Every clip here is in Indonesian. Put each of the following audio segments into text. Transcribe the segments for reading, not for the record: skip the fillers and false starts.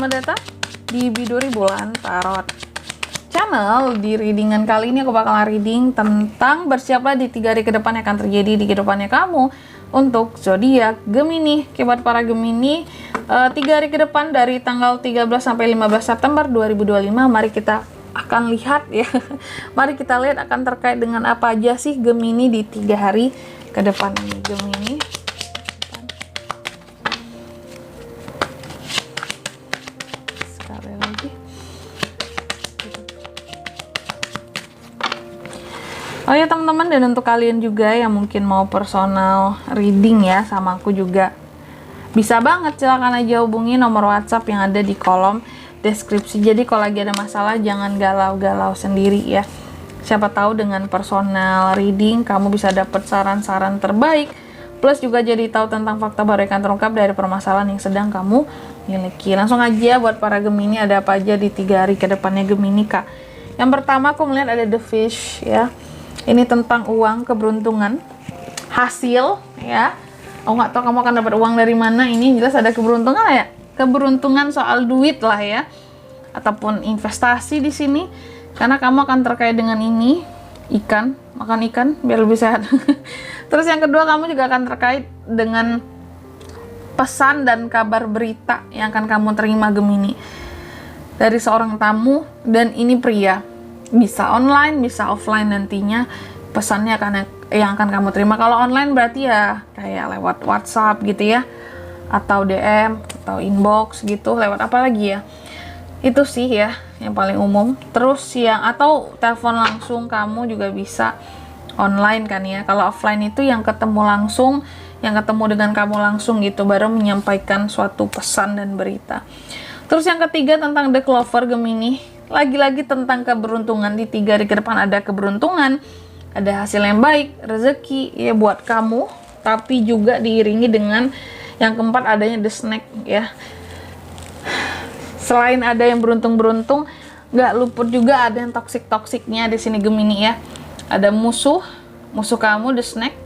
selamat datang di Biduri Bulan Tarot Channel. Di readingan kali ini aku bakalan reading tentang bersiaplah di 3 hari ke depan yang akan terjadi di kehidupannya kamu untuk zodiak Gemini. Buat para Gemini, 3 hari ke depan dari tanggal 13 sampai 15 September 2025, mari kita akan lihat ya. Mari kita lihat akan terkait dengan apa aja sih Gemini di 3 hari ke depan ini. Gemini. Sekali lagi. Oh ya teman-teman, dan untuk kalian juga yang mungkin mau personal reading ya sama aku juga, bisa banget, silahkan aja hubungi nomor WhatsApp yang ada di kolom deskripsi. Jadi kalau lagi ada masalah jangan galau-galau sendiri ya. Siapa tahu dengan personal reading kamu bisa dapat saran-saran terbaik, plus juga jadi tahu tentang fakta baru yang akan terungkap dari permasalahan yang sedang kamu miliki. Langsung aja buat para Gemini, ada apa aja di 3 hari ke depannya Gemini Kak. Yang pertama aku melihat ada The Fish ya. Ini tentang uang, keberuntungan, hasil ya. Aku nggak tahu kamu akan dapat uang dari mana. Ini jelas ada keberuntungan ya. Keberuntungan soal duit lah ya, ataupun investasi di sini, karena kamu akan terkait dengan ini, ikan, makan ikan biar lebih sehat. Terus yang kedua, kamu juga akan terkait dengan pesan dan kabar berita yang akan kamu terima Gemini dari seorang tamu, dan ini pria, bisa online bisa offline nantinya pesannya yang akan kamu terima. Kalau online berarti ya kayak lewat WhatsApp gitu ya, atau DM atau inbox gitu, lewat apa lagi ya, itu sih ya yang paling umum. Terus yang atau telepon langsung kamu juga bisa online kan ya. Kalau offline itu yang ketemu langsung, yang ketemu dengan kamu langsung gitu, baru menyampaikan suatu pesan dan berita. Terus yang ketiga tentang The Clover Gemini, lagi-lagi tentang keberuntungan. Di 3 hari ke depan ada keberuntungan, ada hasil yang baik, rezeki ya buat kamu, tapi juga diiringi dengan yang keempat adanya The Snake ya. Selain ada yang beruntung-beruntung, nggak luput juga ada yang toksik-toksiknya di sini Gemini ya. Ada musuh kamu The Snake,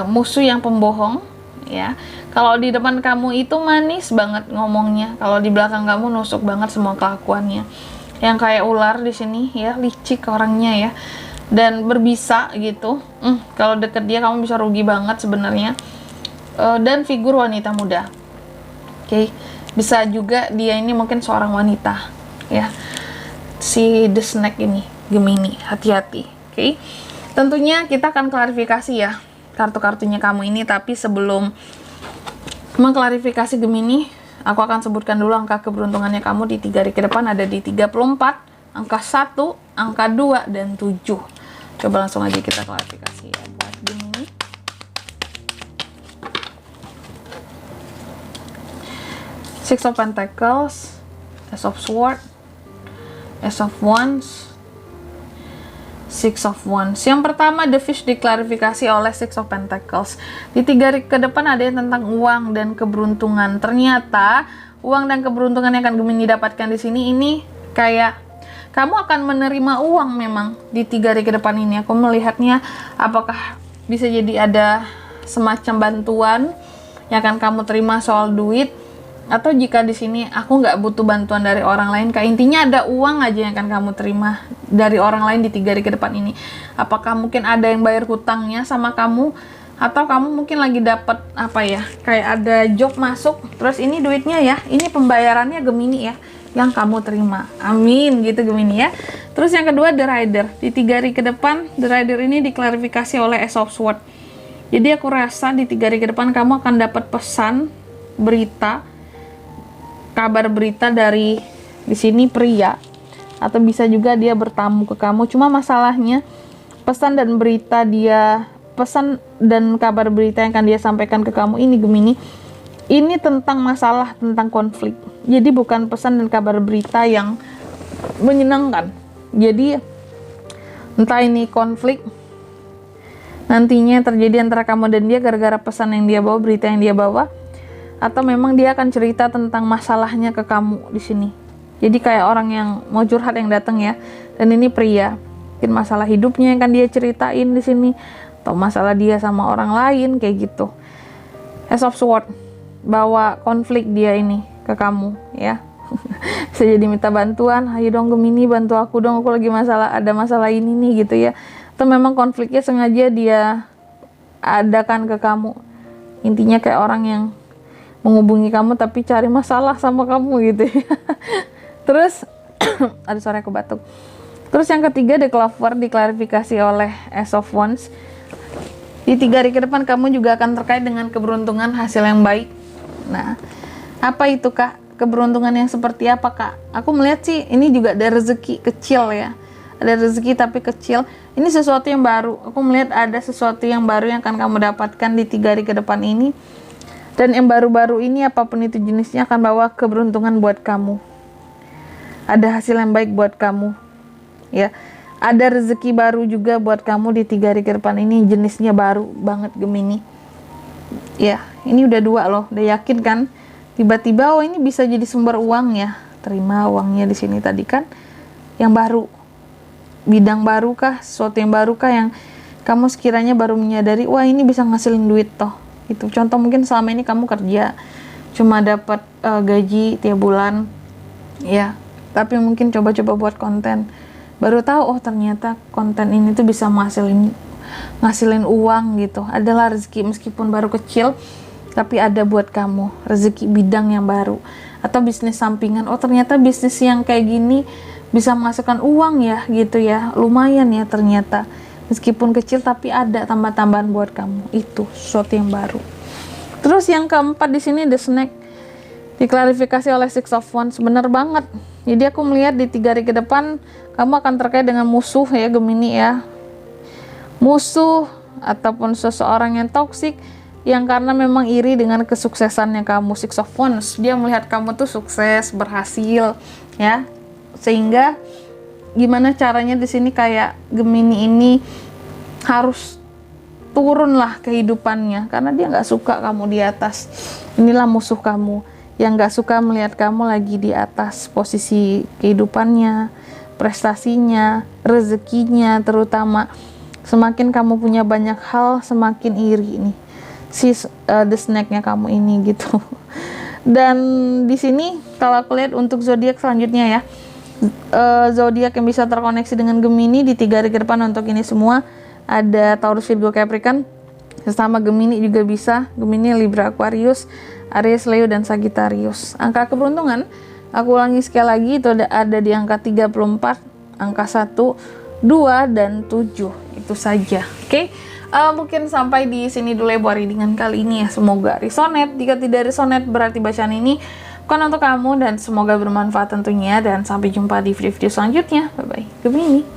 musuh yang pembohong ya. Kalau di depan kamu itu manis banget ngomongnya, kalau di belakang kamu nusuk banget semua kelakuannya. Yang kayak ular di sini ya, licik orangnya ya, dan berbisa gitu. Kalau deket dia kamu bisa rugi banget sebenarnya. Dan figur wanita muda. Oke. Bisa juga dia ini mungkin seorang wanita ya. Si The Snake ini Gemini, hati-hati. Oke. Tentunya kita akan klarifikasi ya kartu-kartunya kamu ini, tapi sebelum mengklarifikasi Gemini, aku akan sebutkan dulu angka keberuntungannya kamu di 3 hari ke depan. Ada di 34, angka 1, angka 2, dan 7. Coba langsung aja kita klarifikasi ya buat Gemini. Six of Pentacles, Ace of Swords, Ace of Wands, Six of Wands. Yang pertama, The Fish diklarifikasi oleh Six of Pentacles. Di 3 hari ke depan ada yang tentang uang dan keberuntungan. Ternyata uang dan keberuntungan yang akan Gemini dapatkan di sini ini kayak kamu akan menerima uang memang di 3 hari ke depan ini. Aku melihatnya apakah bisa jadi ada semacam bantuan yang akan kamu terima soal duit, atau jika di sini aku nggak butuh bantuan dari orang lain, kayak intinya ada uang aja yang akan kamu terima dari orang lain di 3 hari ke depan ini. Apakah mungkin ada yang bayar hutangnya sama kamu, atau kamu mungkin lagi dapat apa ya, kayak ada job masuk, terus ini duitnya ya, ini pembayarannya Gemini ya yang kamu terima. Amin gitu Gemini ya. Terus yang kedua, The Rider. Di 3 hari ke depan The Rider ini diklarifikasi oleh Ace of Swords. Jadi aku rasa di 3 hari ke depan kamu akan dapat pesan, berita, kabar berita dari di sini pria, atau bisa juga dia bertamu ke kamu. Cuma masalahnya pesan dan kabar berita yang akan dia sampaikan ke kamu ini Gemini, ini tentang masalah, tentang konflik. Jadi bukan pesan dan kabar berita yang menyenangkan. Jadi entah ini konflik nantinya terjadi antara kamu dan dia gara-gara pesan yang dia bawa, berita yang dia bawa, atau memang dia akan cerita tentang masalahnya ke kamu di sini. Jadi kayak orang yang mau curhat yang datang ya. Dan ini pria, mungkin masalah hidupnya yang akan dia ceritain di sini, atau masalah dia sama orang lain kayak gitu. Ace of Swords bawa konflik dia ini ke kamu ya. Bisa jadi minta bantuan, ayo dong Gemini bantu aku dong, aku lagi ada masalah ini nih gitu ya. Atau memang konfliknya sengaja dia adakan ke kamu. Intinya kayak orang yang menghubungi kamu tapi cari masalah sama kamu gitu ya. Terus ada suara aku batuk. Terus yang ketiga, The Clover diklarifikasi oleh Ace of Wands. Di 3 hari ke depan kamu juga akan terkait dengan keberuntungan, hasil yang baik. Nah, apa itu Kak? Keberuntungan yang seperti apa Kak? Aku melihat sih ini juga ada rezeki kecil ya. Ada rezeki tapi kecil. Ini sesuatu yang baru. Aku melihat ada sesuatu yang baru yang akan kamu dapatkan di 3 hari ke depan ini. Dan yang baru-baru ini apapun itu jenisnya akan bawa keberuntungan buat kamu. Ada hasil yang baik buat kamu. Ya. Ada rezeki baru juga buat kamu di 3 hari ke depan ini, jenisnya baru banget Gemini. Ya, ini udah 2 loh. Udah yakin kan? Tiba-tiba oh ini bisa jadi sumber uang ya. Terima uangnya di sini tadi kan. Yang baru. Bidang baru kah? Sesuatu yang baru kah yang kamu sekiranya baru menyadari, wah ini bisa ngasilin duit toh. Itu contoh mungkin selama ini kamu kerja cuma dapat gaji tiap bulan. Ya, tapi mungkin coba-coba buat konten. Baru tahu oh ternyata konten ini tuh bisa ngasilin uang gitu. Adalah rezeki meskipun baru kecil, tapi ada buat kamu rezeki bidang yang baru atau bisnis sampingan. Oh ternyata bisnis yang kayak gini bisa menghasilkan uang ya gitu ya, lumayan ya ternyata meskipun kecil tapi ada tambah-tambahan buat kamu. Itu sesuatu yang baru. Terus yang keempat di sini The Snake diklarifikasi oleh Six of Wands. Bener banget. Jadi aku melihat di 3 hari ke depan kamu akan terkait dengan musuh ya Gemini ya, musuh ataupun seseorang yang toksik yang karena memang iri dengan kesuksesannya kamu. Six of Wands, dia melihat kamu tuh sukses, berhasil, ya. Sehingga gimana caranya di sini kayak Gemini ini harus turun lah kehidupannya karena dia nggak suka kamu di atas. Inilah musuh kamu yang nggak suka melihat kamu lagi di atas posisi kehidupannya, prestasinya, rezekinya terutama. Semakin kamu punya banyak hal, semakin iri nih the snake-nya kamu ini gitu. Dan di sini kalau aku lihat untuk zodiak selanjutnya ya, zodiak yang bisa terkoneksi dengan Gemini di 3 hari ke depan untuk ini semua ada Taurus, Virgo, Capricorn. Sesama Gemini juga bisa, Gemini, Libra, Aquarius, Aries, Leo, dan Sagittarius. Angka keberuntungan, aku ulangi sekali lagi, itu ada di angka 34, angka 1, 2, dan 7. Itu saja, oke? Mungkin sampai di sini dulu ya buat readingan kali ini ya. Semoga resonate. Jika tidak resonate berarti bacaan ini bukan untuk kamu dan semoga bermanfaat tentunya. Dan sampai jumpa di video-video selanjutnya. Bye-bye. Gemini.